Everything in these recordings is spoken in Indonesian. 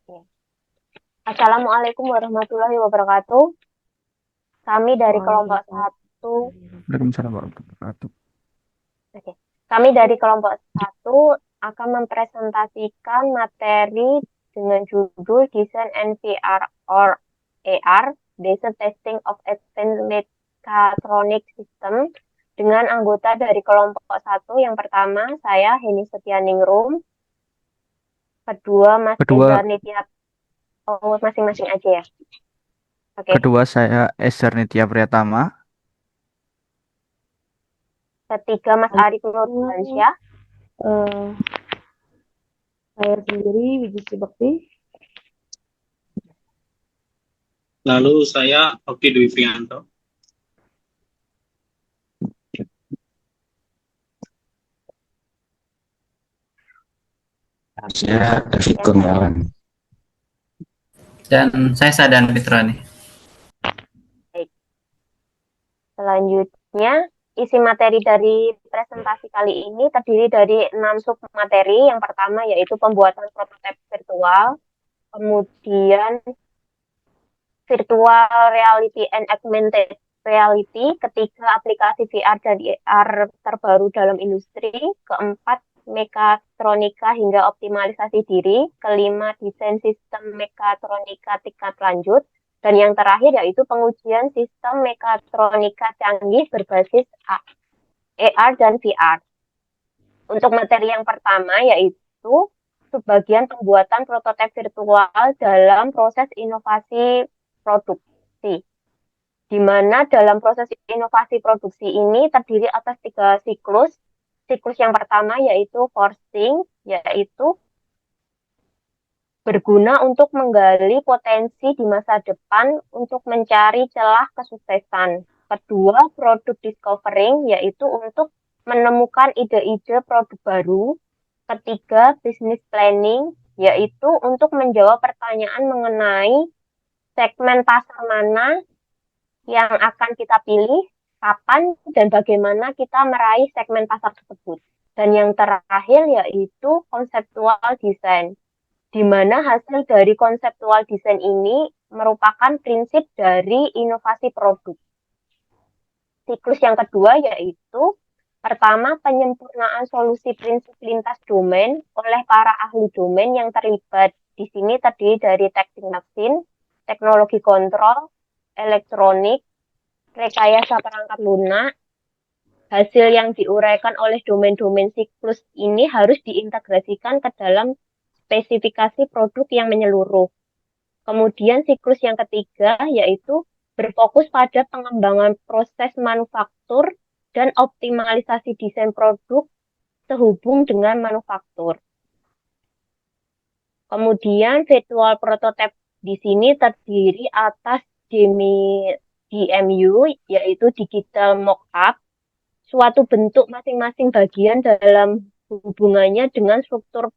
Ya. Assalamualaikum warahmatullahi wabarakatuh. Kami dari kelompok satu, Waalaikumsalam warahmatullahi wabarakatuh. oke. Kami dari kelompok satu akan mempresentasikan materi dengan judul Design and VR or AR, Basic Testing of Advanced Mechatronic System dengan anggota dari kelompok satu. Yang pertama, saya Heni Setianingrum. Kedua, Mas Kedua, Ezar Nitya. Oh, masing-masing aja ya. Oke. kedua saya Ezer Nitya Priyatama. Ketiga, Mas Arif Lalu, Nurdiansyah. eh, saya sendiri Wiji Bakti. Lalu saya Oki Dwi Prianto. Saya David Yang Kurniawan. Dan saya Sadan Fitrani. baik. Selanjutnya, isi materi dari presentasi kali ini terdiri dari 6 submateri. Yang pertama yaitu pembuatan prototipe virtual, kemudian virtual reality and augmented reality, ketiga aplikasi VR dan AR terbaru dalam industri, keempat mekatronika hingga optimalisasi diri, kelima desain sistem mekatronika tingkat lanjut, dan yang terakhir yaitu pengujian sistem mekatronika canggih berbasis AR dan VR. Untuk materi yang pertama yaitu subbagian pembuatan prototipe virtual dalam proses inovasi produksi, di mana dalam proses inovasi produksi ini terdiri atas 3 siklus. Siklus yang pertama yaitu forcing, yaitu berguna untuk menggali potensi di masa depan untuk mencari celah kesuksesan. Kedua, product discovering, yaitu untuk menemukan ide-ide produk baru. Ketiga, business planning, yaitu untuk menjawab pertanyaan mengenai segmen pasar mana yang akan kita pilih, kapan, dan bagaimana kita meraih segmen pasar tersebut. Dan yang terakhir yaitu konseptual design, di mana hasil dari konseptual design ini merupakan prinsip dari inovasi produk. Siklus yang kedua yaitu pertama, penyempurnaan solusi prinsip lintas domain oleh para ahli domain yang terlibat. Di sini terdiri dari teknik mesin, teknologi kontrol, elektronik, rekayasa perangkat lunak. Hasil yang diuraikan oleh domain-domain siklus ini harus diintegrasikan ke dalam spesifikasi produk yang menyeluruh. Kemudian siklus yang ketiga yaitu berfokus pada pengembangan proses manufaktur dan optimalisasi desain produk sehubung dengan manufaktur. Kemudian virtual prototype di sini terdiri atas DMU, yaitu digital mockup, suatu bentuk masing-masing bagian dalam hubungannya dengan struktur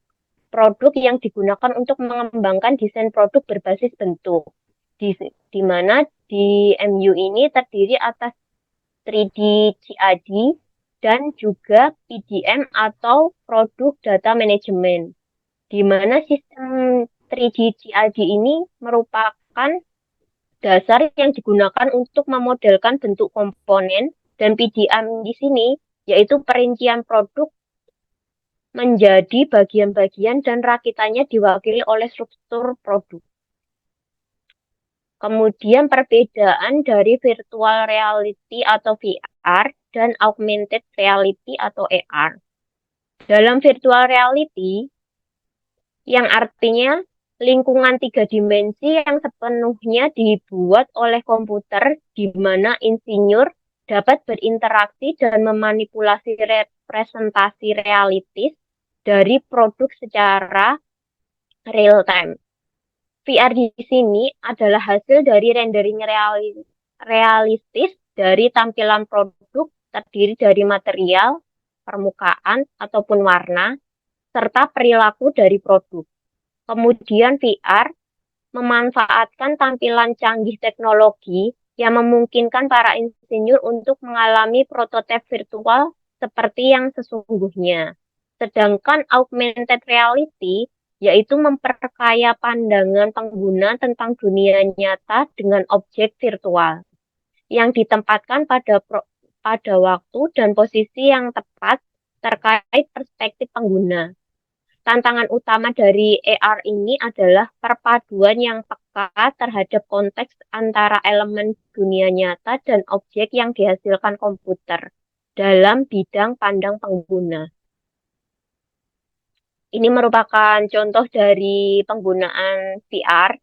produk yang digunakan untuk mengembangkan desain produk berbasis bentuk. Di mana DMU ini terdiri atas 3D CAD dan juga PDM atau Product Data Management, di mana sistem 3D CAD ini merupakan dasar yang digunakan untuk memodelkan bentuk komponen, dan PDM di sini yaitu perincian produk menjadi bagian-bagian dan rakitannya diwakili oleh struktur produk. Kemudian perbedaan dari virtual reality atau VR dan augmented reality atau AR. Dalam virtual reality, yang artinya lingkungan 3 dimensi yang sepenuhnya dibuat oleh komputer, di mana insinyur dapat berinteraksi dan memanipulasi representasi realistis dari produk secara real time. VR di sini adalah hasil dari rendering realistis dari tampilan produk, terdiri dari material, permukaan, ataupun warna, serta perilaku dari produk. Kemudian VR memanfaatkan tampilan canggih teknologi yang memungkinkan para insinyur untuk mengalami prototipe virtual seperti yang sesungguhnya. Sedangkan augmented reality yaitu memperkaya pandangan pengguna tentang dunia nyata dengan objek virtual yang ditempatkan pada waktu dan posisi yang tepat terkait perspektif pengguna. Tantangan utama dari AR ini adalah perpaduan yang peka terhadap konteks antara elemen dunia nyata dan objek yang dihasilkan komputer dalam bidang pandang pengguna. Ini merupakan contoh dari penggunaan VR.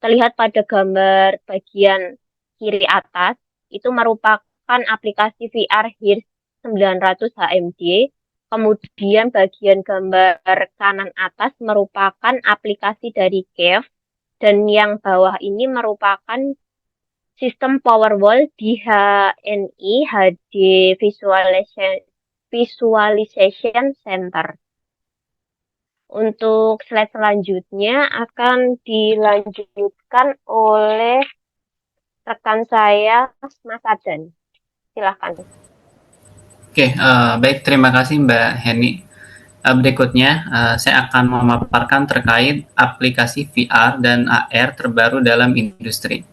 Terlihat pada gambar bagian kiri atas, itu merupakan aplikasi VR HIRS 900 HMD. Kemudian bagian gambar kanan atas merupakan aplikasi dari Cave, dan yang bawah ini merupakan sistem Powerwall di HNI HD Visualization Center. Untuk slide selanjutnya akan dilanjutkan oleh rekan saya, Mas Adan. Silahkan. Oke, baik, terima kasih Mbak Heni. Berikutnya, saya akan memaparkan terkait aplikasi VR dan AR terbaru dalam industri.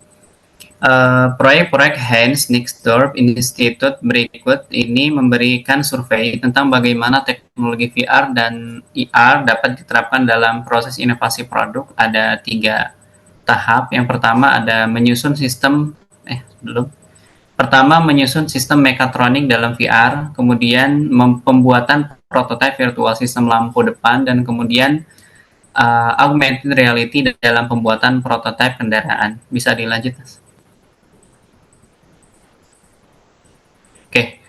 Proyek-proyek Hans Nixdorf Institute berikut ini memberikan survei tentang bagaimana teknologi VR dan AR dapat diterapkan dalam proses inovasi produk. Ada 3 tahap. Yang pertama ada menyusun sistem mekatronik dalam VR, kemudian pembuatan prototipe virtual sistem lampu depan, dan kemudian augmented reality dalam pembuatan prototipe kendaraan. Bisa dilanjut, Mas? Oke,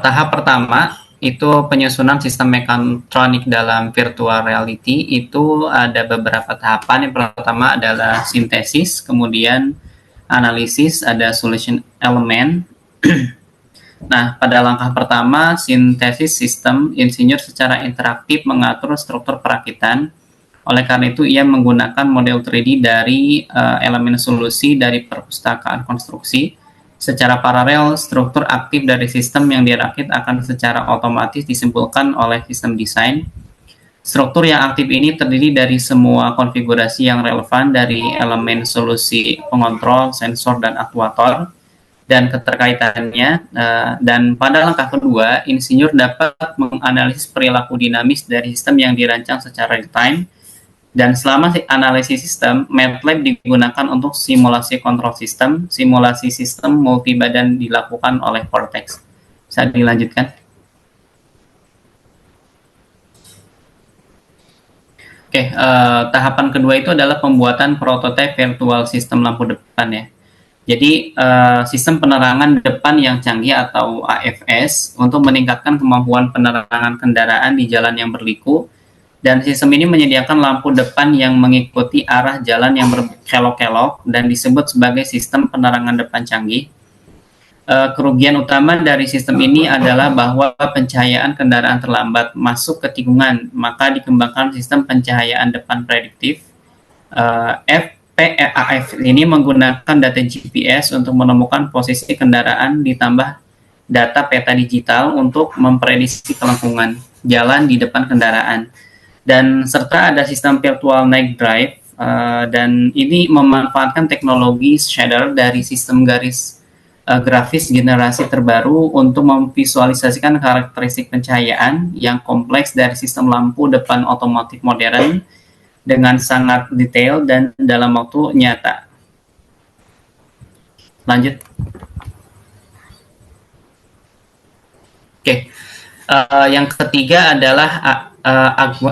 tahap pertama itu penyusunan sistem mekatronik dalam virtual reality. Itu ada beberapa tahapan. Yang pertama adalah sintesis, kemudian analisis, ada solution element. Nah, pada langkah pertama, sintesis sistem, insinyur secara interaktif mengatur struktur perakitan. Oleh karena itu, ia menggunakan model 3D dari elemen solusi dari perpustakaan konstruksi. Secara paralel, struktur aktif dari sistem yang dirakit akan secara otomatis disimpulkan oleh sistem desain. Struktur yang aktif ini terdiri dari semua konfigurasi yang relevan dari elemen solusi pengontrol, sensor, dan aktuator, dan keterkaitannya. Dan pada langkah kedua, insinyur dapat menganalisis perilaku dinamis dari sistem yang dirancang secara real-time. Dan selama analisis sistem, MATLAB digunakan untuk simulasi kontrol sistem. Simulasi sistem multibadan dilakukan oleh Cortex. Bisa dilanjutkan? Oke, tahapan kedua itu adalah pembuatan prototipe virtual sistem lampu depan ya. Jadi sistem penerangan depan yang canggih atau AFS untuk meningkatkan kemampuan penerangan kendaraan di jalan yang berliku. Dan sistem ini menyediakan lampu depan yang mengikuti arah jalan yang berkelok-kelok dan disebut sebagai sistem penerangan depan canggih. Kerugian utama dari sistem ini adalah bahwa pencahayaan kendaraan terlambat masuk ke tikungan, maka dikembangkan sistem pencahayaan depan prediktif. FPAF ini menggunakan data GPS untuk menemukan posisi kendaraan ditambah data peta digital untuk memprediksi kelengkungan jalan di depan kendaraan. Dan serta ada sistem virtual night drive, dan ini memanfaatkan teknologi shader dari sistem garis grafis generasi terbaru untuk memvisualisasikan karakteristik pencahayaan yang kompleks dari sistem lampu depan otomotif modern dengan sangat detail dan dalam waktu nyata. Lanjut. Oke. Yang ketiga adalah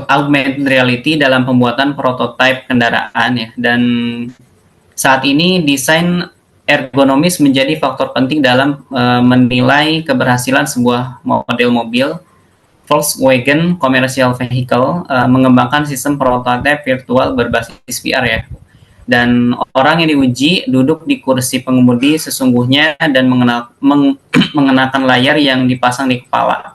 augmented reality dalam pembuatan prototipe kendaraan ya. Dan saat ini desain ergonomis menjadi faktor penting dalam menilai keberhasilan sebuah model mobil. Volkswagen Commercial Vehicle mengembangkan sistem prototipe virtual berbasis VR ya. Dan orang yang diuji duduk di kursi pengemudi sesungguhnya dan mengenakan layar yang dipasang di kepala.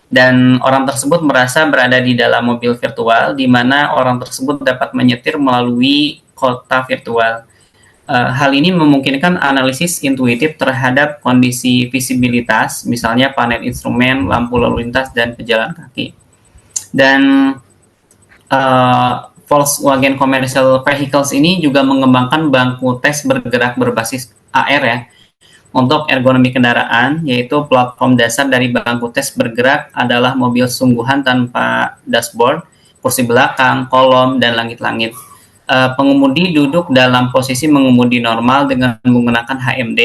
Dan orang tersebut merasa berada di dalam mobil virtual, di mana orang tersebut dapat menyetir melalui kota virtual. Hal ini memungkinkan analisis intuitif terhadap kondisi visibilitas, misalnya panel instrumen, lampu lalu lintas, dan pejalan kaki. Dan Volkswagen Commercial Vehicles ini juga mengembangkan bangku tes bergerak berbasis AR ya untuk ergonomi kendaraan, yaitu platform dasar dari bangku tes bergerak adalah mobil sungguhan tanpa dashboard, kursi belakang, kolom, dan langit-langit. Pengemudi duduk dalam posisi mengemudi normal dengan menggunakan HMD,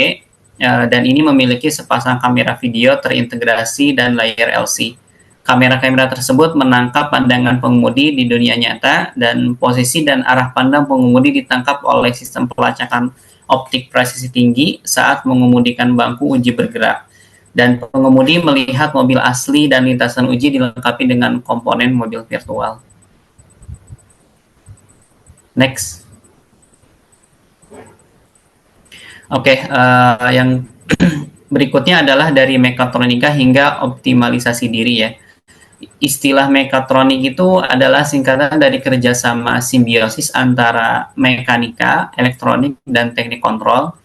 dan ini memiliki sepasang kamera video terintegrasi dan layar LC. Kamera-kamera tersebut menangkap pandangan pengemudi di dunia nyata, dan posisi dan arah pandang pengemudi ditangkap oleh sistem pelacakan optik presisi tinggi saat mengemudikan bangku uji bergerak. Dan pengemudi melihat mobil asli dan lintasan uji dilengkapi dengan komponen mobil virtual. Next. Oke, yang berikutnya adalah dari mekatronika hingga optimalisasi diri ya. Istilah mekatronik itu adalah singkatan dari kerjasama simbiosis antara mekanika, elektronik, dan teknik kontrol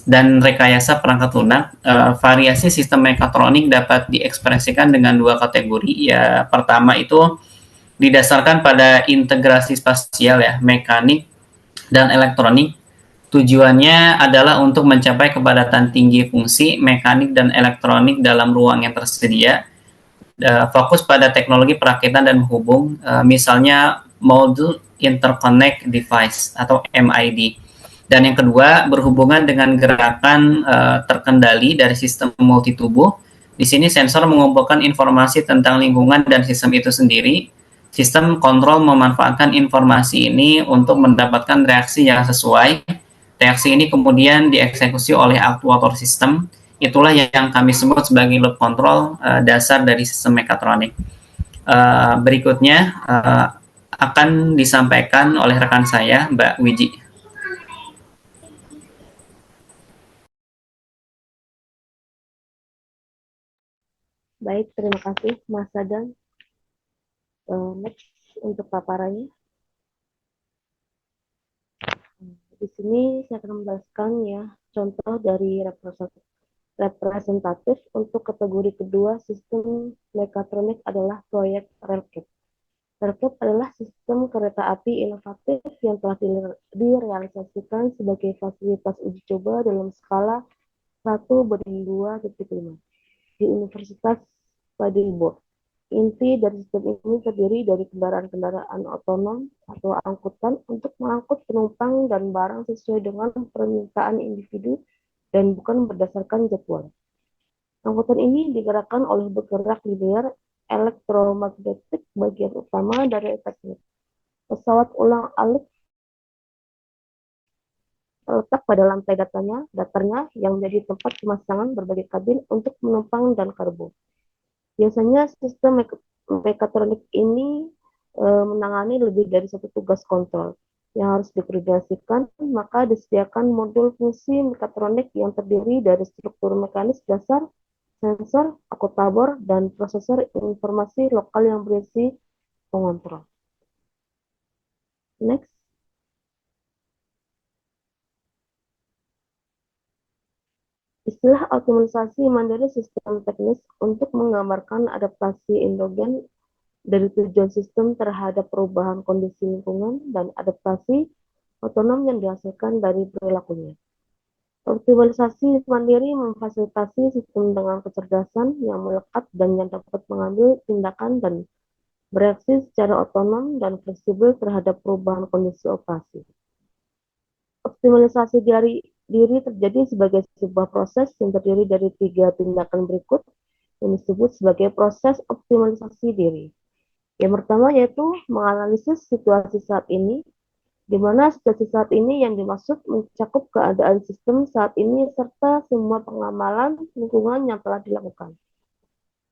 dan rekayasa perangkat lunak. Variasi sistem mekatronik dapat diekspresikan dengan dua kategori. Ya, pertama itu didasarkan pada integrasi spasial ya, mekanik dan elektronik. Tujuannya adalah untuk mencapai kepadatan tinggi fungsi mekanik dan elektronik dalam ruang yang tersedia. Fokus pada teknologi perakitan dan menghubung, misalnya Module Interconnect Device atau MID. Dan yang kedua berhubungan dengan gerakan terkendali dari sistem multitubuh. Di sini sensor mengumpulkan informasi tentang lingkungan dan sistem itu sendiri. Sistem kontrol memanfaatkan informasi ini untuk mendapatkan reaksi yang sesuai. Reaksi ini kemudian dieksekusi oleh aktuator sistem. Itulah yang kami sebut sebagai loop control, dasar dari sistem mekatronik. Berikutnya akan disampaikan oleh rekan saya, Mbak Wiji. Baik, terima kasih Mas Sadam. Next untuk paparannya. Di sini saya akan menjelaskan ya contoh dari representatif untuk kategori kedua sistem mekatronik adalah proyek Railcade. Railcade adalah sistem kereta api inovatif yang telah direalisasikan sebagai fasilitas uji coba dalam skala 1:2.5 di Universitas Padilbo. Inti dari sistem ini terdiri dari kendaraan-kendaraan otonom atau angkutan untuk mengangkut penumpang dan barang sesuai dengan permintaan individu dan bukan berdasarkan jadwal. Angkutan ini digerakkan oleh bergerak linear elektromagnetik bagian utama dari teknik. Pesawat ulang-alik terletak pada lantai datarnya yang menjadi tempat pemasangan berbagai kabin untuk penumpang dan kargo. Biasanya sistem mekatronik ini menangani lebih dari satu tugas kontrol yang harus dikoordinasikan, maka disediakan modul fungsi mekatronik yang terdiri dari struktur mekanis dasar, sensor, akutator, dan prosesor informasi lokal yang berisi pengontrol. Next. Istilah optimalisasi mandiri sistem teknis untuk menggambarkan adaptasi endogen dari tujuan sistem terhadap perubahan kondisi lingkungan dan adaptasi otonom yang dihasilkan dari perilakunya. Optimalisasi mandiri memfasilitasi sistem dengan kecerdasan yang melekat dan yang dapat mengambil tindakan dan bereaksi secara otonom dan fleksibel terhadap perubahan kondisi operasi. Optimalisasi diri terjadi sebagai sebuah proses yang terdiri dari 3 tindakan berikut yang disebut sebagai proses optimalisasi diri. Yang pertama yaitu menganalisis situasi saat ini, di mana situasi saat ini yang dimaksud mencakup keadaan sistem saat ini serta semua pengamalan lingkungan yang telah dilakukan.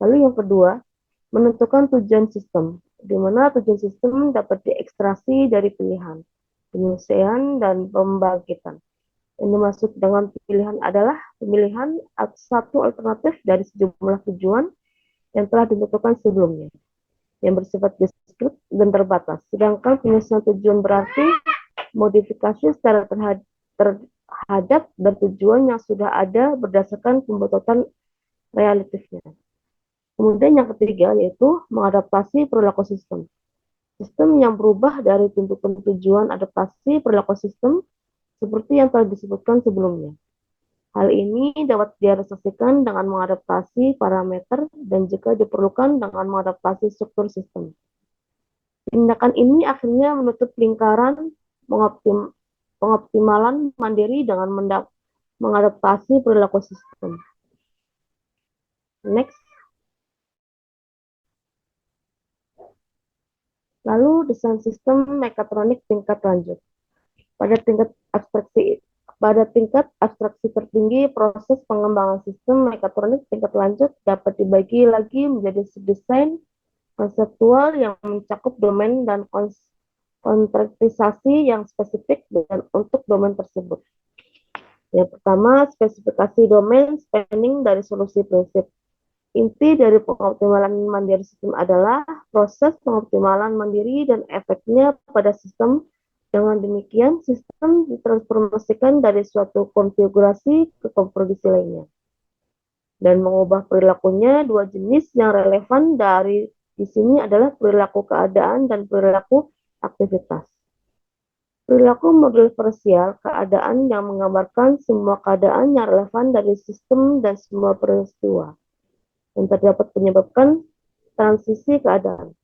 Lalu yang kedua, menentukan tujuan sistem, di mana tujuan sistem dapat diekstraksi dari pilihan, penyelesaian, dan pembangkitan. Yang dimaksud dengan pilihan adalah pemilihan satu alternatif dari sejumlah tujuan yang telah ditentukan sebelumnya, yang bersifat diskrit dan terbatas. Sedangkan penyelesaian tujuan berarti modifikasi secara terhadap dan tujuan yang sudah ada berdasarkan pembatasan relatifnya. Kemudian yang ketiga yaitu mengadaptasi perilaku sistem. Sistem yang berubah dari tuntutan tujuan adaptasi perilaku sistem seperti yang telah disebutkan sebelumnya. Hal ini dapat direalisasikan dengan mengadaptasi parameter dan jika diperlukan dengan mengadaptasi struktur sistem. Tindakan ini akhirnya menutup lingkaran pengoptimalan mandiri dengan mengadaptasi perilaku sistem. Next. Lalu desain sistem mekatronik tingkat lanjut. Pada tingkat abstraksi tertinggi, proses pengembangan sistem mekatronik tingkat lanjut dapat dibagi lagi menjadi desain konseptual yang mencakup domain dan konkretisasi yang spesifik dan untuk domain tersebut. Yang pertama, spesifikasi domain spanning dari solusi prinsip. Inti dari pengoptimalan mandiri sistem adalah proses pengoptimalan mandiri dan efeknya pada sistem. Dengan demikian, sistem ditransformasikan dari suatu konfigurasi ke konfigurasi lainnya. Dan mengubah perilakunya, dua jenis yang relevan di sini adalah perilaku keadaan dan perilaku aktivitas. Perilaku model parsial, keadaan yang menggambarkan semua keadaan yang relevan dari sistem dan semua peristiwa yang terdapat menyebabkan transisi keadaan.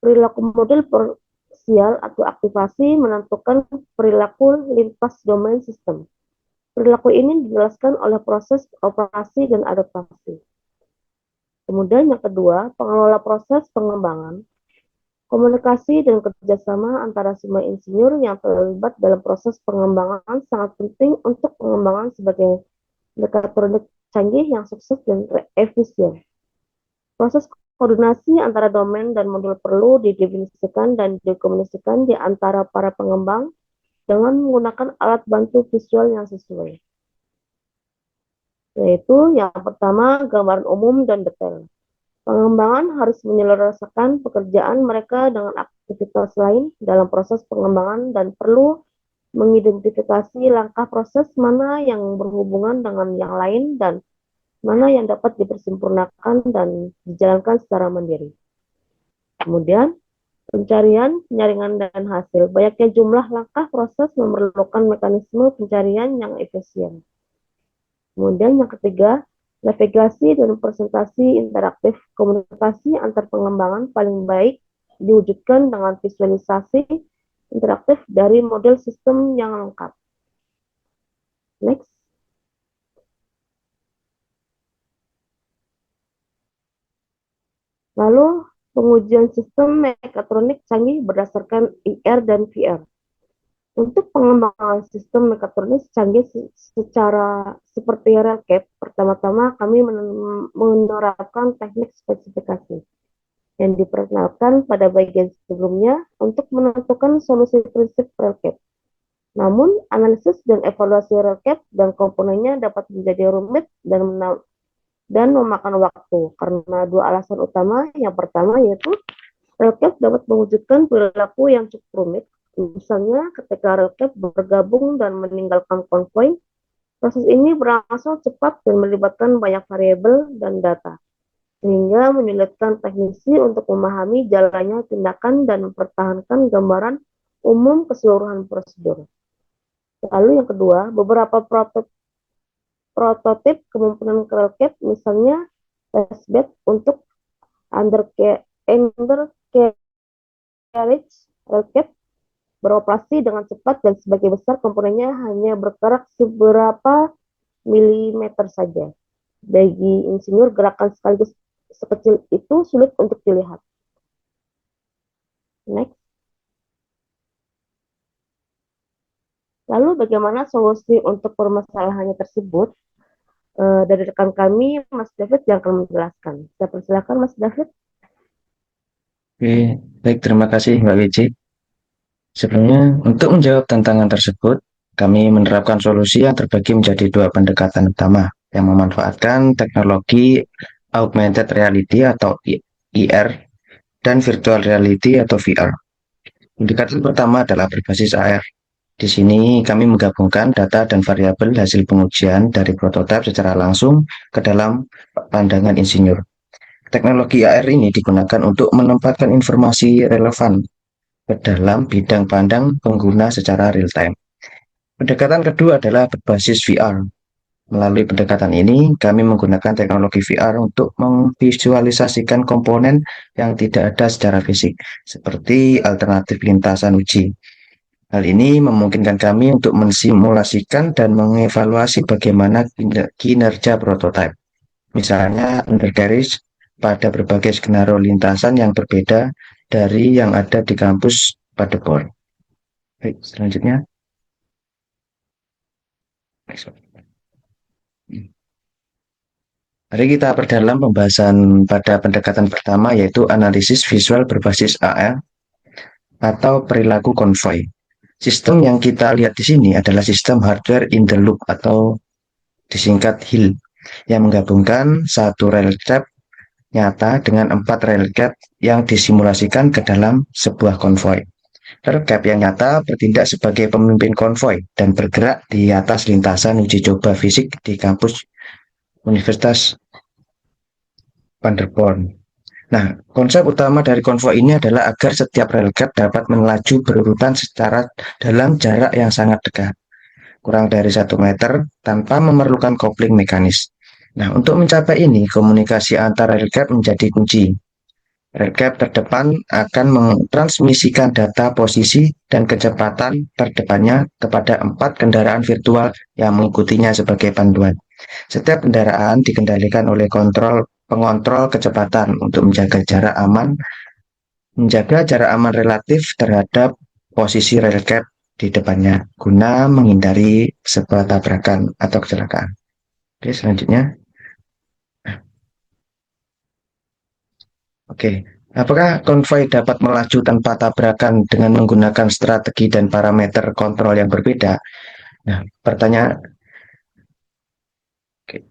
Perilaku model parsial atau aktivasi menentukan perilaku lintas domain sistem. Perilaku ini dijelaskan oleh proses operasi dan adaptasi. Kemudian yang kedua, pengelola proses pengembangan. Komunikasi dan kerjasama antara semua insinyur yang terlibat dalam proses pengembangan sangat penting untuk pengembangan sebagai mekatronik canggih yang sukses dan efisien. Proses koordinasi antara domain dan modul perlu didefinisikan dan dikomunikasikan di antara para pengembang dengan menggunakan alat bantu visual yang sesuai. Yaitu yang pertama, gambaran umum dan detail. Pengembangan harus menyelesaikan pekerjaan mereka dengan aktivitas lain dalam proses pengembangan dan perlu mengidentifikasi langkah proses mana yang berhubungan dengan yang lain dan mana yang dapat dipersempurnakan dan dijalankan secara mandiri. Kemudian, pencarian, penyaringan, dan hasil. Banyaknya jumlah langkah proses memerlukan mekanisme pencarian yang efisien. Kemudian yang ketiga, navigasi dan presentasi interaktif. Komunikasi antar pengembangan paling baik diwujudkan dengan visualisasi interaktif dari model sistem yang lengkap. Next. Lalu, pengujian sistem mekatronik canggih berdasarkan IR dan VR. Untuk pengembangan sistem mekatronik canggih secara seperti RelCap, pertama-tama kami menerapkan teknik spesifikasi yang diperkenalkan pada bagian sebelumnya untuk menentukan solusi prinsip RelCap. Namun, analisis dan evaluasi RelCap dan komponennya dapat menjadi rumit dan memakan waktu karena dua alasan utama. Yang pertama yaitu RelCap dapat mewujudkan perilaku yang cukup rumit. Misalnya ketika RelCap bergabung dan meninggalkan konvoi, proses ini berlangsung cepat dan melibatkan banyak variabel dan data, sehingga menyulitkan teknisi untuk memahami jalannya tindakan dan mempertahankan gambaran umum keseluruhan prosedur. Lalu yang kedua, beberapa prototip kemungkinan RelCap, misalnya testbed untuk undercarriage RelCap beroperasi dengan cepat dan sebagai besar komponennya hanya bergerak seberapa milimeter saja. Bagi insinyur, gerakan sekaligus sekecil itu sulit untuk dilihat. Next. Lalu bagaimana solusi untuk permasalahannya tersebut? Dari rekan kami, Mas David yang akan menjelaskan. Saya persilakan Mas David. Oke, baik, terima kasih Mbak Wici. Sebenarnya untuk menjawab tantangan tersebut, kami menerapkan solusi yang terbagi menjadi dua pendekatan utama yang memanfaatkan teknologi augmented reality atau IR dan virtual reality atau VR. Pendekatan pertama adalah berbasis AR. Di sini kami menggabungkan data dan variabel hasil pengujian dari prototipe secara langsung ke dalam pandangan insinyur. Teknologi AR ini digunakan untuk menempatkan informasi relevan ke dalam bidang pandang pengguna secara real time. Pendekatan kedua adalah berbasis VR. Melalui pendekatan ini, kami menggunakan teknologi VR untuk memvisualisasikan komponen yang tidak ada secara fisik, seperti alternatif lintasan uji. Hal ini memungkinkan kami untuk mensimulasikan dan mengevaluasi bagaimana kinerja prototipe. Misalnya, undercarriage pada berbagai skenario lintasan yang berbeda dari yang ada di kampus Paderborn. Baik, selanjutnya. Mari kita perdalam pembahasan pada pendekatan pertama, yaitu analisis visual berbasis AR atau perilaku konvoi. Sistem yang kita lihat di sini adalah sistem hardware in the loop atau disingkat HIL, yang menggabungkan satu rel cap nyata dengan 4 rel cap yang disimulasikan ke dalam sebuah konvoi. Rel cap yang nyata bertindak sebagai pemimpin konvoi dan bergerak di atas lintasan uji coba fisik di kampus Universitas Paderborn. Nah, konsep utama dari konvoi ini adalah agar setiap rel cap dapat melaju berurutan secara dalam jarak yang sangat dekat, kurang dari 1 meter, tanpa memerlukan kopling mekanis. Nah, untuk mencapai ini, komunikasi antar rel cap menjadi kunci. Rel cap terdepan akan mentransmisikan data posisi dan kecepatan terdepannya kepada 4 kendaraan virtual yang mengikutinya sebagai panduan. Setiap kendaraan dikendalikan oleh pengontrol kecepatan untuk menjaga jarak aman relatif terhadap posisi rel cap di depannya guna menghindari sebuah tabrakan atau kecelakaan. Oke, selanjutnya. Oke, apakah konvoi dapat melaju tanpa tabrakan dengan menggunakan strategi dan parameter kontrol yang berbeda? Nah, pertanyaan, oke.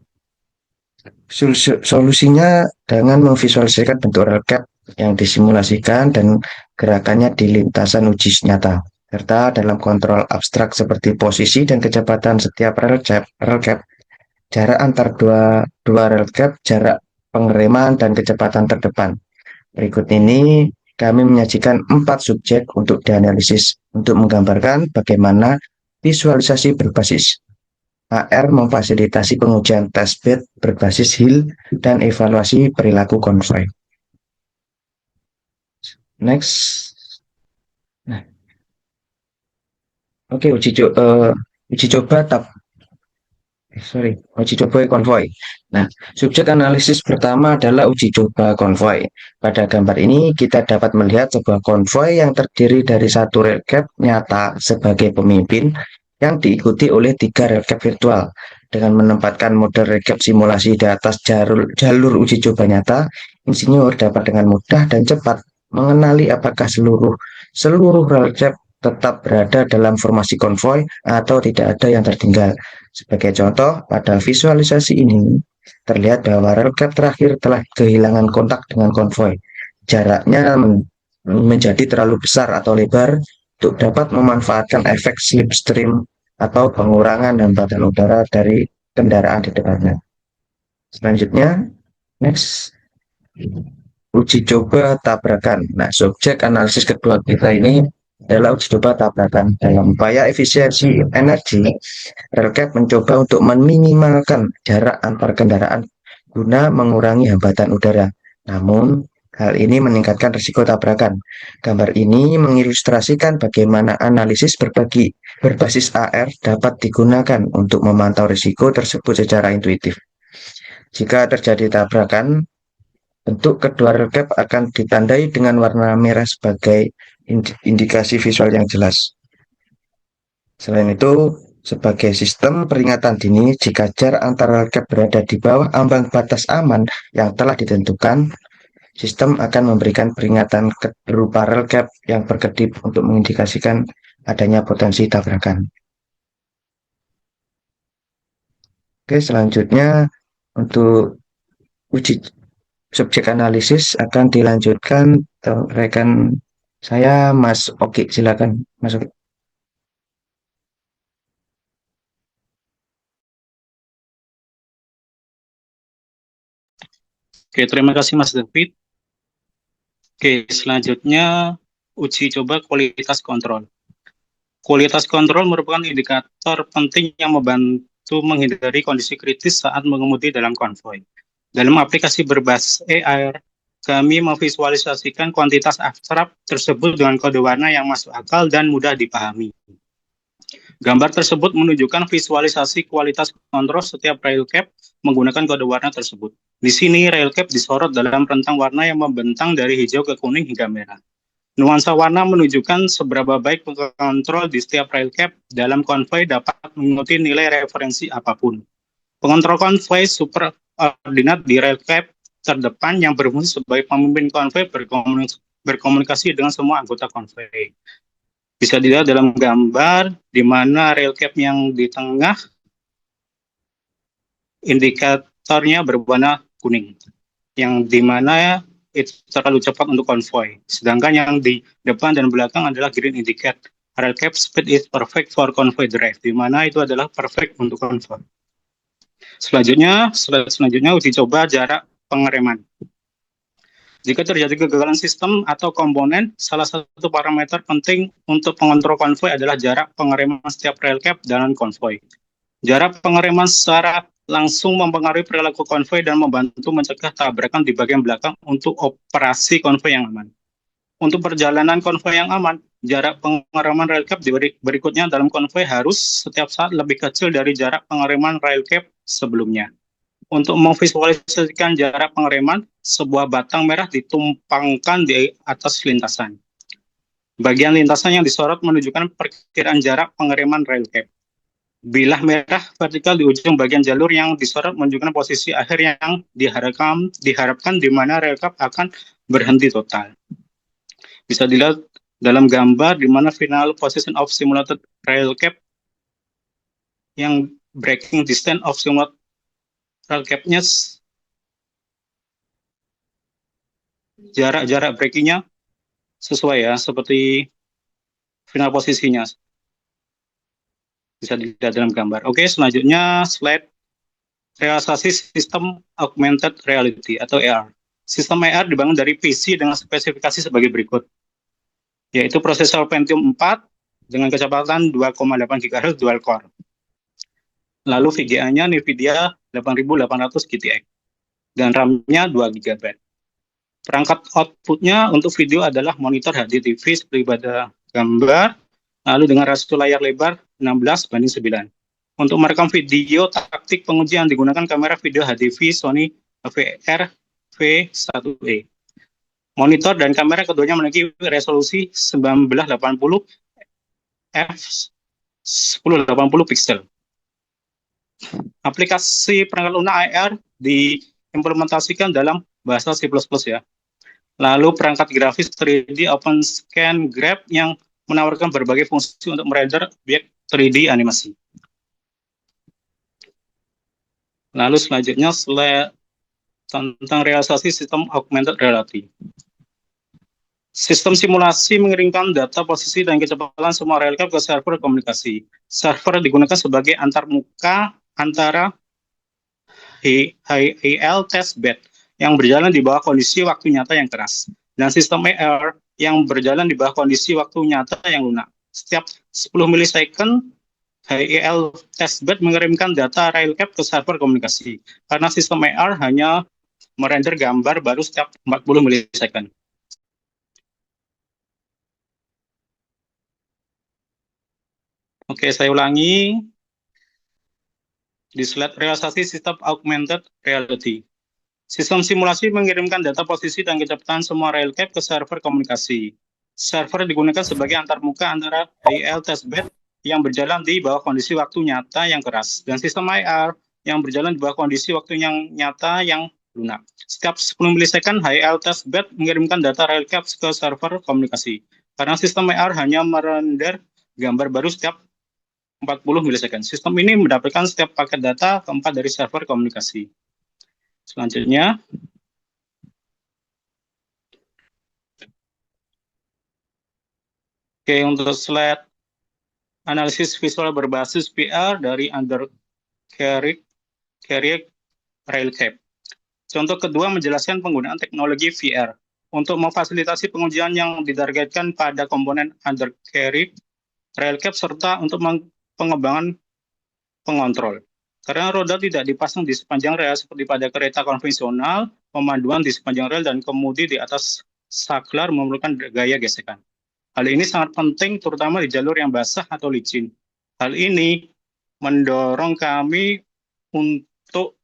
Solusinya dengan memvisualisasikan bentuk rel cap yang disimulasikan dan gerakannya di lintasan uji nyata, serta dalam kontrol abstrak seperti posisi dan kecepatan setiap rel cap, jarak antar dua rel cap, jarak pengereman, dan kecepatan terdepan. Berikut ini kami menyajikan 4 subjek untuk dianalisis untuk menggambarkan bagaimana visualisasi berbasis AR memfasilitasi pengujian testbed berbasis HIL dan evaluasi perilaku konvoi. Next. Nah, oke, uji coba konvoi. Nah, subjek analisis pertama adalah uji coba konvoi. Pada gambar ini kita dapat melihat sebuah konvoi yang terdiri dari satu rel cap nyata sebagai pemimpin yang diikuti oleh 3 rel cap virtual. Dengan menempatkan model rel cap simulasi di atas jalur uji coba nyata, insinyur dapat dengan mudah dan cepat mengenali apakah seluruh rel cap tetap berada dalam formasi konvoi atau tidak ada yang tertinggal. Sebagai contoh, pada visualisasi ini terlihat bahwa rel cap terakhir telah kehilangan kontak dengan konvoi. Jaraknya menjadi terlalu besar atau lebar untuk dapat memanfaatkan efek slipstream atau pengurangan hambatan udara dari kendaraan di depannya. Selanjutnya, next, uji coba tabrakan. Nah, subjek analisis kedua kita ini adalah uji coba tabrakan. Dalam upaya efisiensi energi, rel cap mencoba untuk meminimalkan jarak antar kendaraan guna mengurangi hambatan udara. Namun, hal ini meningkatkan risiko tabrakan. Gambar ini mengilustrasikan bagaimana analisis berbasis AR dapat digunakan untuk memantau risiko tersebut secara intuitif. Jika terjadi tabrakan, bentuk kedua rel cap akan ditandai dengan warna merah sebagai indikasi visual yang jelas. Selain itu, sebagai sistem peringatan dini, jika jarak antara rel cap berada di bawah ambang batas aman yang telah ditentukan, sistem akan memberikan peringatan berupa rel cap yang berkedip untuk mengindikasikan adanya potensi tabrakan. Oke, selanjutnya untuk uji subjek analisis akan dilanjutkan rekan saya, Mas Oki. Silakan, Mas Oki. Oke, terima kasih Mas David. Oke, selanjutnya uji coba kualitas kontrol. Kualitas kontrol merupakan indikator penting yang membantu menghindari kondisi kritis saat mengemudi dalam konvoi. Dalam aplikasi berbasis AR, kami memvisualisasikan kuantitas abstrak tersebut dengan kode warna yang masuk akal dan mudah dipahami. Gambar tersebut menunjukkan visualisasi kualitas kontrol setiap rail cap menggunakan kode warna tersebut. Di sini rail cap disorot dalam rentang warna yang membentang dari hijau ke kuning hingga merah. Nuansa warna menunjukkan seberapa baik pengontrol di setiap rail cap dalam konvoi dapat mengikuti nilai referensi apapun. Pengontrol konvoi superordinat di rail cap terdepan yang berfungsi sebagai pemimpin konvoi berkomunikasi dengan semua anggota konvoi. Bisa dilihat dalam gambar di mana rail cap yang di tengah indikatornya berwarna kuning, yang di mana itu terlalu cepat untuk konvoi. Sedangkan yang di depan dan belakang adalah green indicate. Rail cap speed is perfect for convoy drive, di mana itu adalah perfect untuk konvoi. Selanjutnya uji coba jarak pengereman. Jika terjadi kegagalan sistem atau komponen, salah satu parameter penting untuk pengontrol konvoi adalah jarak pengereman setiap rail cap dalam konvoi. Jarak pengereman secara langsung mempengaruhi perilaku konvoi dan membantu mencegah tabrakan di bagian belakang untuk operasi konvoi yang aman. Untuk perjalanan konvoi yang aman, jarak pengereman rail cap berikutnya dalam konvoi harus setiap saat lebih kecil dari jarak pengereman rail cap sebelumnya. Untuk memvisualisasikan jarak pengereman, sebuah batang merah ditumpangkan di atas lintasan. Bagian lintasan yang disorot menunjukkan perkiraan jarak pengereman rail cap. Bilah merah vertikal di ujung bagian jalur yang disorot menunjukkan posisi akhir yang diharapkan di mana rail cap akan berhenti total. Bisa dilihat dalam gambar di mana final position of simulated rail cap yang braking distance of simulated rail cap-nya jarak breakingnya sesuai ya, seperti final posisinya. Bisa dilihat dalam gambar. Oke, selanjutnya slide realisasi sistem augmented reality atau AR. Sistem AR dibangun dari PC dengan spesifikasi sebagai berikut, yaitu prosesor Pentium 4 dengan kecepatan 2,8 GHz dual core. Lalu VGA-nya NVIDIA 8800 GTX dan RAM-nya 2 GB. Perangkat output-nya untuk video adalah monitor HDTV seperti pada gambar, lalu dengan rasio layar lebar 16:9. Untuk merekam video taktik pengujian digunakan kamera video HDV Sony VR-V1E. Monitor dan kamera keduanya memiliki resolusi 1980 f1080 pixel. Aplikasi perangkat lunak AR diimplementasikan dalam bahasa C++ ya. Lalu perangkat grafis 3D OpenScan Graph yang menawarkan berbagai fungsi untuk merender objek 3D animasi. Lalu selanjutnya slide tentang realisasi sistem augmented reality. Sistem simulasi mengirimkan data posisi dan kecepatan semua rail cap ke server komunikasi. Server digunakan sebagai antarmuka antara HAL testbed yang berjalan di bawah kondisi waktu nyata yang keras dan sistem AR yang berjalan di bawah kondisi waktu nyata yang lunak. Setiap 10 milisekund, HAL testbed mengirimkan data rail cap ke server komunikasi karena sistem AR hanya merender gambar baru setiap 40 milisekund. Oke, saya ulangi. Di slide realisasi sistem augmented reality. Sistem simulasi mengirimkan data posisi dan kecepatan semua rail cap ke server komunikasi. Server digunakan sebagai antarmuka antara HAL testbed yang berjalan di bawah kondisi waktu nyata yang keras dan sistem AR yang berjalan di bawah kondisi waktu yang nyata yang lunak. Setiap 10 milisekund, HAL testbed mengirimkan data rail cap ke server komunikasi. Karena sistem AR hanya merender gambar baru setiap 40 milisekund. Sistem ini mendapatkan setiap paket data keempat dari server komunikasi. Selanjutnya, oke, untuk slide analisis visual berbasis VR dari undercarriage rail cap. Contoh kedua menjelaskan penggunaan teknologi VR. untuk memfasilitasi pengujian yang ditargetkan pada komponen undercarriage, rail cap, serta untuk pengembangan pengontrol. Karena roda tidak dipasang di sepanjang rel seperti pada kereta konvensional, pemanduan di sepanjang rel dan kemudi di atas saklar memerlukan gaya gesekan. Hal ini sangat penting terutama di jalur yang basah atau licin. Hal ini mendorong kami untuk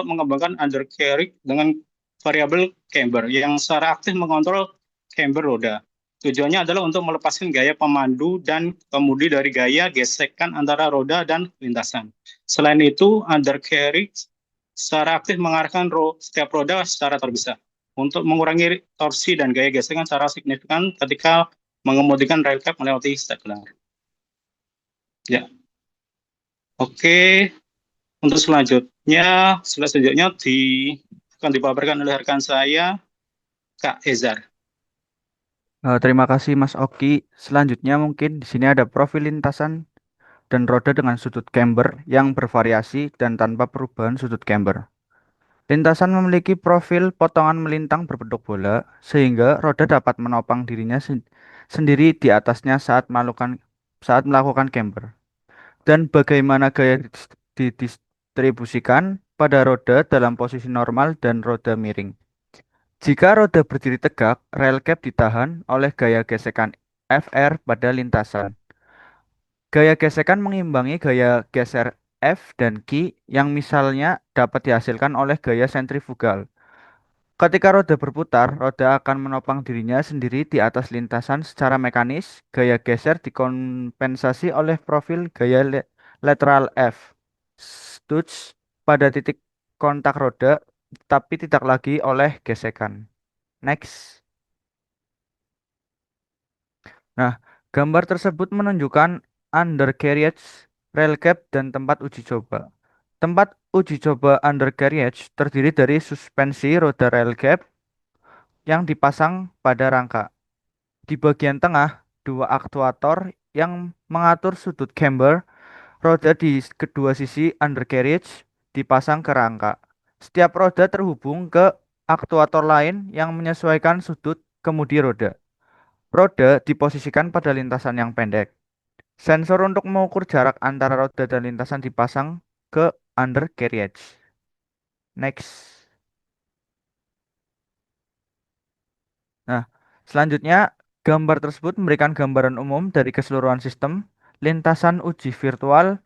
mengembangkan undercarriage dengan variabel camber yang secara aktif mengontrol camber roda. Tujuannya adalah untuk melepaskan gaya pemandu dan kemudi dari gaya gesekan antara roda dan lintasan. Selain itu, undercarriage secara aktif mengarahkan setiap roda secara terpisah untuk mengurangi torsi dan gaya gesekan secara signifikan ketika mengemudikan rail cap melewati saklar. Ya, oke. Untuk selanjutnya akan dipaparkan oleh rekan saya, Kak Ezar. Terima kasih Mas Oki. Selanjutnya mungkin di sini ada profil lintasan dan roda dengan sudut camber yang bervariasi dan tanpa perubahan sudut camber. Lintasan memiliki profil potongan melintang berbentuk bola, sehingga roda dapat menopang dirinya sendiri di atasnya saat melakukan camber. Dan bagaimana gaya didistribusikan pada roda dalam posisi normal dan roda miring. Jika roda berdiri tegak, rel cap ditahan oleh gaya gesekan FR pada lintasan. Gaya gesekan mengimbangi gaya geser F dan Q yang misalnya dapat dihasilkan oleh gaya sentrifugal. Ketika roda berputar, roda akan menopang dirinya sendiri di atas lintasan secara mekanis. Gaya geser dikompensasi oleh profil gaya lateral F. Stutz pada titik kontak roda, tapi tidak lagi oleh gesekan. Next. Nah, gambar tersebut menunjukkan undercarriage, rail cap, dan tempat uji coba. Tempat uji coba undercarriage terdiri dari suspensi roda rail cap yang dipasang pada rangka. Di bagian tengah, dua aktuator yang mengatur sudut camber roda di kedua sisi undercarriage dipasang ke rangka. Setiap roda terhubung ke aktuator lain yang menyesuaikan sudut kemudi roda. Roda diposisikan pada lintasan yang pendek. Sensor untuk mengukur jarak antara roda dan lintasan dipasang ke undercarriage. Next. Nah, selanjutnya gambar tersebut memberikan gambaran umum dari keseluruhan sistem. Lintasan uji virtual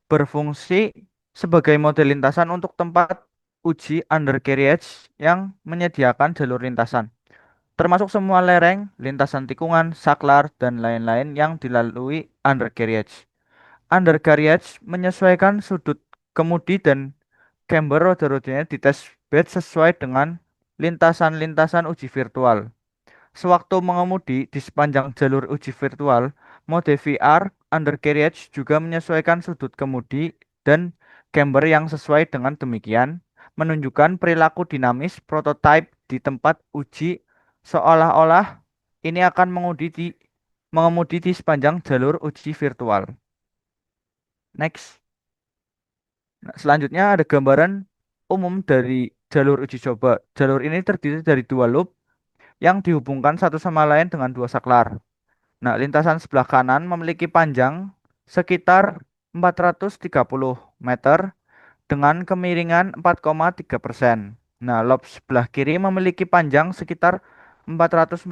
berfungsi sebagai model lintasan untuk tempat uji undercarriage yang menyediakan jalur lintasan, termasuk semua lereng, lintasan tikungan, saklar, dan lain-lain yang dilalui undercarriage. Undercarriage menyesuaikan sudut kemudi dan camber roda-rodanya di test bed sesuai dengan lintasan-lintasan uji virtual. Sewaktu mengemudi di sepanjang jalur uji virtual, mode VR undercarriage juga menyesuaikan sudut kemudi dan camber yang sesuai. Dengan demikian, menunjukkan perilaku dinamis prototipe di tempat uji seolah-olah ini akan mengemudi di sepanjang jalur uji virtual. Next. Nah, selanjutnya ada gambaran umum dari jalur uji coba. Jalur ini terdiri dari dua loop yang dihubungkan satu sama lain dengan dua saklar. Nah, lintasan sebelah kanan memiliki panjang sekitar 430 meter dengan kemiringan 4,3%. Nah, lob sebelah kiri memiliki panjang sekitar 440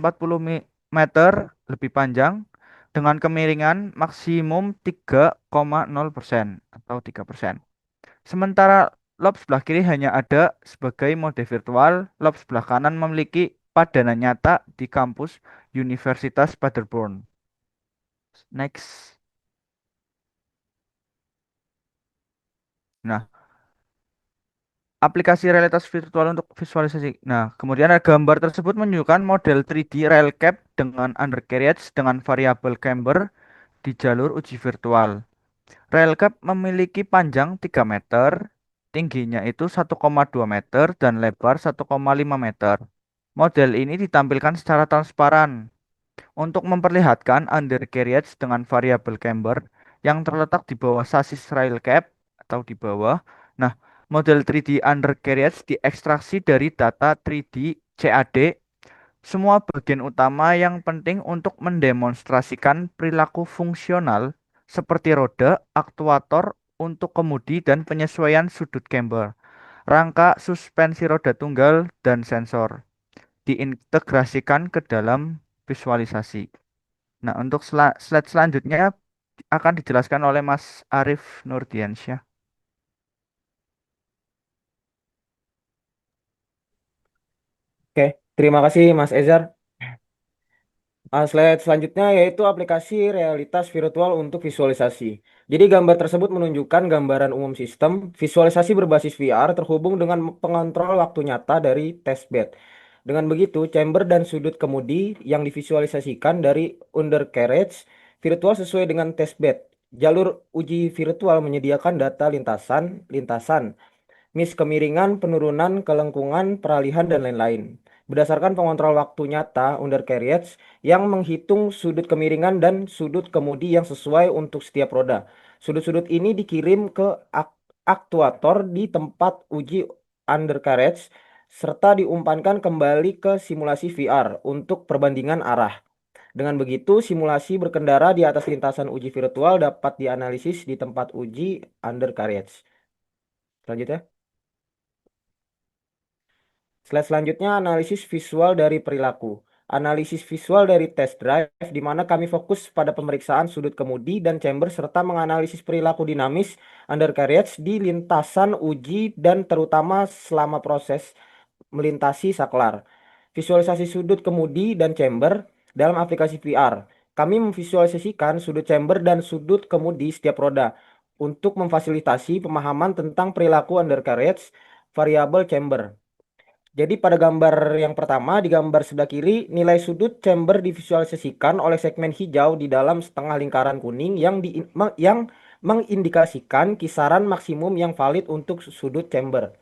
meter lebih panjang dengan kemiringan maksimum 3,0% atau 3%. Sementara lob sebelah kiri hanya ada sebagai mode virtual, lob sebelah kanan memiliki padanan nyata di kampus Universitas Paderborn. Next. Nah, aplikasi realitas virtual untuk visualisasi. Nah, kemudian ada gambar tersebut menunjukkan model 3D rail cap dengan undercarriage dengan variabel camber di jalur uji virtual. Rail cap memiliki panjang 3 meter, tingginya itu 1,2 meter dan lebar 1,5 meter. Model ini ditampilkan secara transparan untuk memperlihatkan undercarriage dengan variabel camber yang terletak di bawah sasis rail cab atau di bawah. Nah, model 3D undercarriage diekstraksi dari data 3D CAD semua bagian utama yang penting untuk mendemonstrasikan perilaku fungsional seperti roda, aktuator untuk kemudi dan penyesuaian sudut camber, rangka suspensi roda tunggal dan sensor diintegrasikan ke dalam visualisasi. Nah, untuk slide selanjutnya akan dijelaskan oleh Mas Arif Nurdiansyah. Oke, terima kasih Mas Ezar. Slide selanjutnya yaitu aplikasi realitas virtual untuk visualisasi. Jadi gambar tersebut menunjukkan gambaran umum sistem visualisasi berbasis VR terhubung dengan pengontrol waktu nyata dari testbed. Dengan begitu, chamber dan sudut kemudi yang divisualisasikan dari undercarriage virtual sesuai dengan testbed. Jalur uji virtual menyediakan data lintasan, miskemiringan, penurunan, kelengkungan, peralihan, dan lain-lain. Berdasarkan pengontrol waktu nyata undercarriage yang menghitung sudut kemiringan dan sudut kemudi yang sesuai untuk setiap roda. Sudut-sudut ini dikirim ke aktuator di tempat uji undercarriage serta diumpankan kembali ke simulasi VR untuk perbandingan arah. Dengan begitu, simulasi berkendara di atas lintasan uji virtual dapat dianalisis di tempat uji undercarriage. Selanjutnya. Slide selanjutnya analisis visual dari perilaku. Analisis visual dari test drive di mana kami fokus pada pemeriksaan sudut kemudi dan chamber serta menganalisis perilaku dinamis undercarriage di lintasan uji dan terutama selama proses melintasi saklar. Visualisasi sudut kemudi dan chamber dalam aplikasi VR. Kami memvisualisasikan sudut chamber dan sudut kemudi setiap roda untuk memfasilitasi pemahaman tentang perilaku undercarriage variabel chamber. Jadi pada gambar yang pertama, di gambar sebelah kiri, nilai sudut chamber divisualisasikan oleh segmen hijau di dalam setengah lingkaran kuning yang mengindikasikan kisaran maksimum yang valid untuk sudut chamber.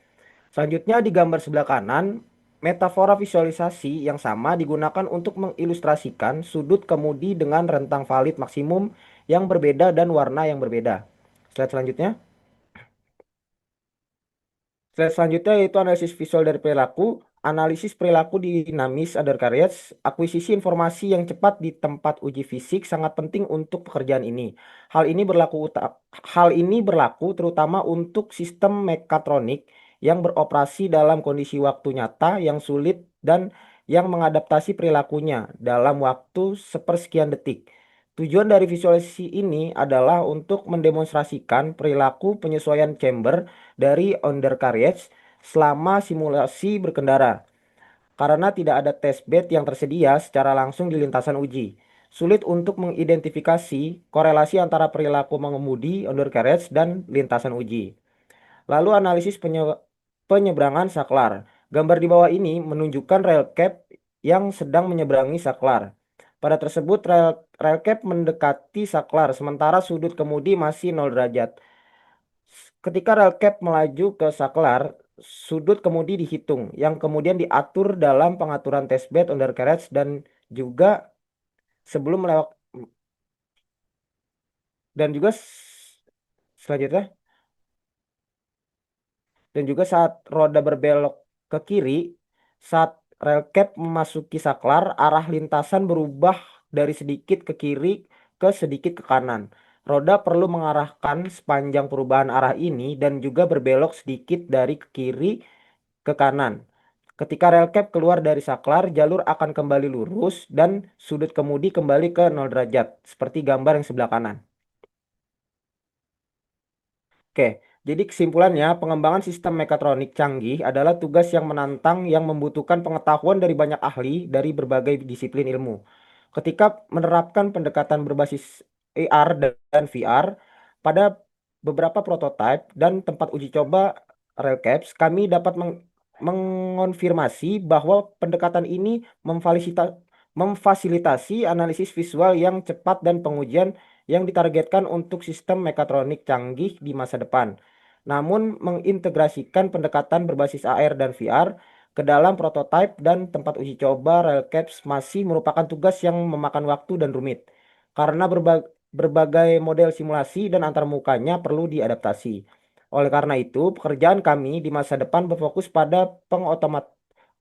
Selanjutnya di gambar sebelah kanan, metafora visualisasi yang sama digunakan untuk mengilustrasikan sudut kemudi dengan rentang valid maksimum yang berbeda dan warna yang berbeda. Slide selanjutnya. Slide selanjutnya yaitu analisis visual dari perilaku. Analisis perilaku dinamis undercarriage. Akuisisi informasi yang cepat di tempat uji fisik sangat penting untuk pekerjaan ini. Hal ini berlaku terutama untuk sistem mekatronik yang beroperasi dalam kondisi waktu nyata yang sulit dan yang mengadaptasi perilakunya dalam waktu sepersekian detik. Tujuan dari visualisasi ini adalah untuk mendemonstrasikan perilaku penyesuaian chamber dari undercarriage selama simulasi berkendara. Karena tidak ada testbed yang tersedia secara langsung di lintasan uji, sulit untuk mengidentifikasi korelasi antara perilaku mengemudi undercarriage dan lintasan uji. Lalu analisis penyeberangan saklar. Gambar di bawah ini menunjukkan rel cab yang sedang menyeberangi saklar. Pada tersebut rel cab mendekati saklar sementara sudut kemudi masih 0 derajat. Ketika rel cab melaju ke saklar, sudut kemudi dihitung yang kemudian diatur dalam pengaturan testbed undercarriage dan juga sebelum melewat dan juga selanjutnya dan juga saat roda berbelok ke kiri, saat rel cab memasuki saklar, arah lintasan berubah dari sedikit ke kiri ke sedikit ke kanan. Roda perlu mengarahkan sepanjang perubahan arah ini dan juga berbelok sedikit dari ke kiri ke kanan. Ketika rel cab keluar dari saklar, jalur akan kembali lurus dan sudut kemudi kembali ke 0 derajat, seperti gambar yang sebelah kanan. Oke, jadi kesimpulannya, pengembangan sistem mekatronik canggih adalah tugas yang menantang yang membutuhkan pengetahuan dari banyak ahli dari berbagai disiplin ilmu. Ketika menerapkan pendekatan berbasis AR dan VR pada beberapa prototipe dan tempat uji coba Railcaps, kami dapat mengonfirmasi bahwa pendekatan ini memfasilitasi analisis visual yang cepat dan pengujian yang ditargetkan untuk sistem mekatronik canggih di masa depan. Namun mengintegrasikan pendekatan berbasis AR dan VR ke dalam prototipe dan tempat uji coba Railcaps masih merupakan tugas yang memakan waktu dan rumit. berbagai model simulasi dan antarmukanya perlu diadaptasi. Oleh karena itu, pekerjaan kami di masa depan berfokus pada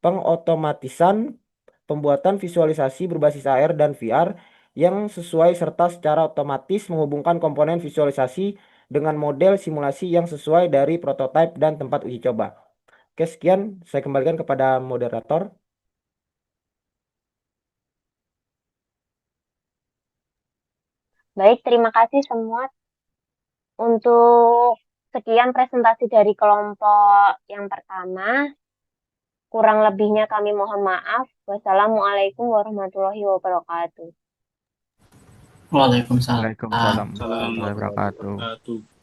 pengotomatisan pembuatan visualisasi berbasis AR dan VR yang sesuai serta secara otomatis menghubungkan komponen visualisasi dengan model simulasi yang sesuai dari prototipe dan tempat uji coba. Oke, sekian saya kembalikan kepada moderator. Baik, terima kasih semua untuk sekian presentasi dari kelompok yang pertama. Kurang lebihnya kami mohon maaf. Wassalamualaikum warahmatullahi wabarakatuh. Waalaikumsalam. Waalaikumsalam Salam warahmatullahi wabarakatuh. warahmatullahi wabarakatuh.